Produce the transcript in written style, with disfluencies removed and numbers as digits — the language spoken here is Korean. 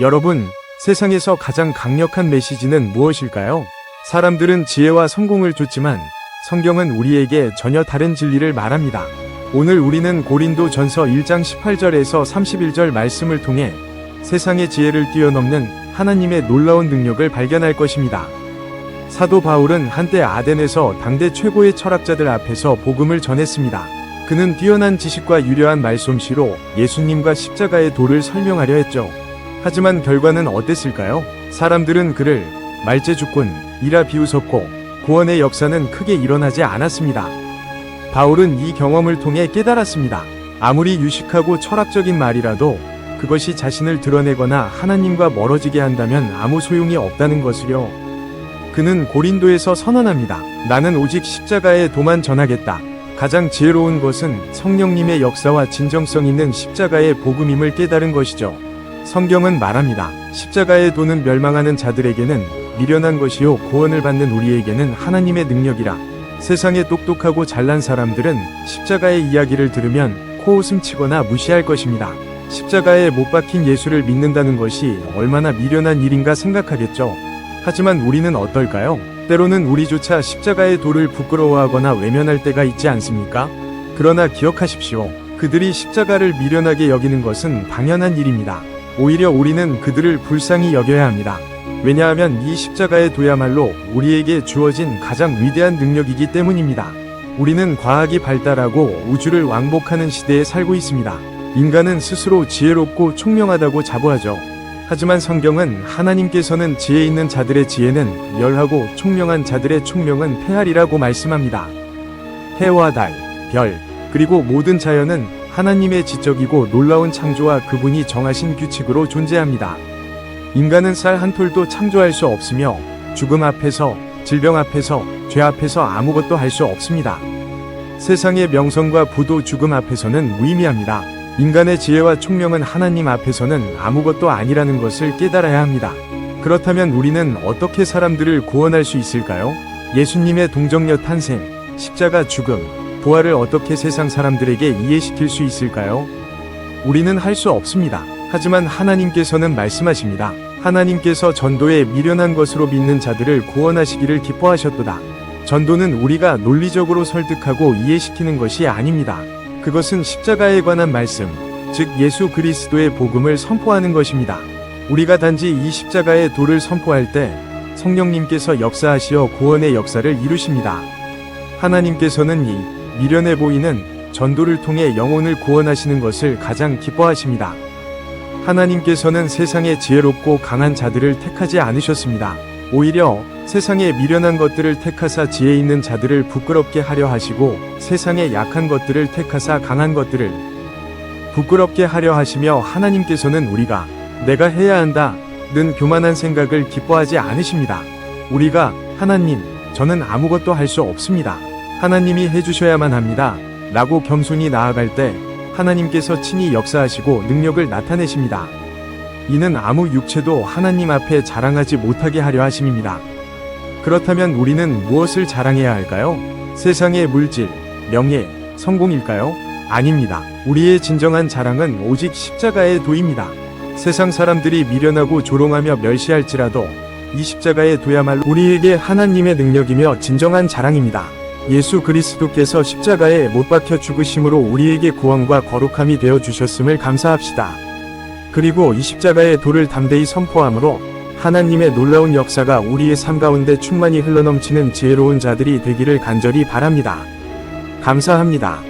여러분, 세상에서 가장 강력한 메시지는 무엇일까요? 사람들은 지혜와 성공을 줬지만 성경은 우리에게 전혀 다른 진리를 말합니다. 오늘 우리는 고린도 전서 1장 18절에서 31절 말씀을 통해 세상의 지혜를 뛰어넘는 하나님의 놀라운 능력을 발견할 것입니다. 사도 바울은 한때 아덴에서 당대 최고의 철학자들 앞에서 복음을 전했습니다. 그는 뛰어난 지식과 유려한 말솜씨로 예수님과 십자가의 도를 설명하려 했죠. 하지만 결과는 어땠을까요? 사람들은 그를 말재주꾼이라 비웃었고 구원의 역사는 크게 일어나지 않았습니다. 바울은 이 경험을 통해 깨달았습니다. 아무리 유식하고 철학적인 말이라도 그것이 자신을 드러내거나 하나님과 멀어지게 한다면 아무 소용이 없다는 것을요. 그는 고린도에서 선언합니다. 나는 오직 십자가의 도만 전하겠다. 가장 지혜로운 것은 성령님의 역사와 진정성 있는 십자가의 복음임을 깨달은 것이죠. 성경은 말합니다. 십자가의 도는 멸망하는 자들에게는 미련한 것이요 구원을 받는 우리에게는 하나님의 능력이라. 세상에 똑똑하고 잘난 사람들은 십자가의 이야기를 들으면 코웃음 치거나 무시할 것입니다. 십자가에 못 박힌 예수를 믿는다는 것이 얼마나 미련한 일인가 생각하겠죠. 하지만 우리는 어떨까요? 때로는 우리조차 십자가의 도를 부끄러워하거나 외면할 때가 있지 않습니까? 그러나 기억하십시오. 그들이 십자가를 미련하게 여기는 것은 당연한 일입니다. 오히려 우리는 그들을 불쌍히 여겨야 합니다. 왜냐하면 이 십자가의 도야말로 우리에게 주어진 가장 위대한 능력이기 때문입니다. 우리는 과학이 발달하고 우주를 왕복하는 시대에 살고 있습니다. 인간은 스스로 지혜롭고 총명하다고 자부하죠. 하지만 성경은 하나님께서는 지혜 있는 자들의 지혜는 멸하고 총명한 자들의 총명은 패하리라고 말씀합니다. 해와 달, 별, 그리고 모든 자연은 하나님의 지적이고 놀라운 창조와 그분이 정하신 규칙으로 존재합니다. 인간은 쌀 한 톨도 창조할 수 없으며 죽음 앞에서, 질병 앞에서, 죄 앞에서 아무것도 할 수 없습니다. 세상의 명성과 부도 죽음 앞에서는 무의미합니다. 인간의 지혜와 총명은 하나님 앞에서는 아무것도 아니라는 것을 깨달아야 합니다. 그렇다면 우리는 어떻게 사람들을 구원할 수 있을까요? 예수님의 동정녀 탄생, 십자가 죽음, 부활을 어떻게 세상 사람들에게 이해시킬 수 있을까요? 우리는 할 수 없습니다. 하지만 하나님께서는 말씀하십니다. 하나님께서 전도에 미련한 것으로 믿는 자들을 구원하시기를 기뻐하셨도다. 전도는 우리가 논리적으로 설득하고 이해시키는 것이 아닙니다. 그것은 십자가에 관한 말씀, 즉 예수 그리스도의 복음을 선포하는 것입니다. 우리가 단지 이 십자가의 도를 선포할 때 성령님께서 역사하시어 구원의 역사를 이루십니다. 하나님께서는 이 미련해 보이는 전도를 통해 영혼을 구원하시는 것을 가장 기뻐하십니다. 하나님께서는 세상에 지혜롭고 강한 자들을 택하지 않으셨습니다. 오히려 세상에 미련한 것들을 택하사 지혜 있는 자들을 부끄럽게 하려 하시고 세상에 약한 것들을 택하사 강한 것들을 부끄럽게 하려 하시며 하나님께서는 우리가 내가 해야 한다는 교만한 생각을 기뻐하지 않으십니다. 우리가 하나님, 저는 아무것도 할 수 없습니다. 하나님이 해주셔야만 합니다. 라고 겸손히 나아갈 때 하나님께서 친히 역사하시고 능력을 나타내십니다. 이는 아무 육체도 하나님 앞에 자랑하지 못하게 하려 하심입니다. 그렇다면 우리는 무엇을 자랑해야 할까요? 세상의 물질, 명예, 성공일까요? 아닙니다. 우리의 진정한 자랑은 오직 십자가의 도입니다. 세상 사람들이 미련하고 조롱하며 멸시할지라도 이 십자가의 도야말로 우리에게 하나님의 능력이며 진정한 자랑입니다. 예수 그리스도께서 십자가에 못 박혀 죽으심으로 우리에게 구원과 거룩함이 되어 주셨음을 감사합시다. 그리고 이 십자가의 도를 담대히 선포함으로 하나님의 놀라운 역사가 우리의 삶 가운데 충만히 흘러넘치는 지혜로운 자들이 되기를 간절히 바랍니다. 감사합니다.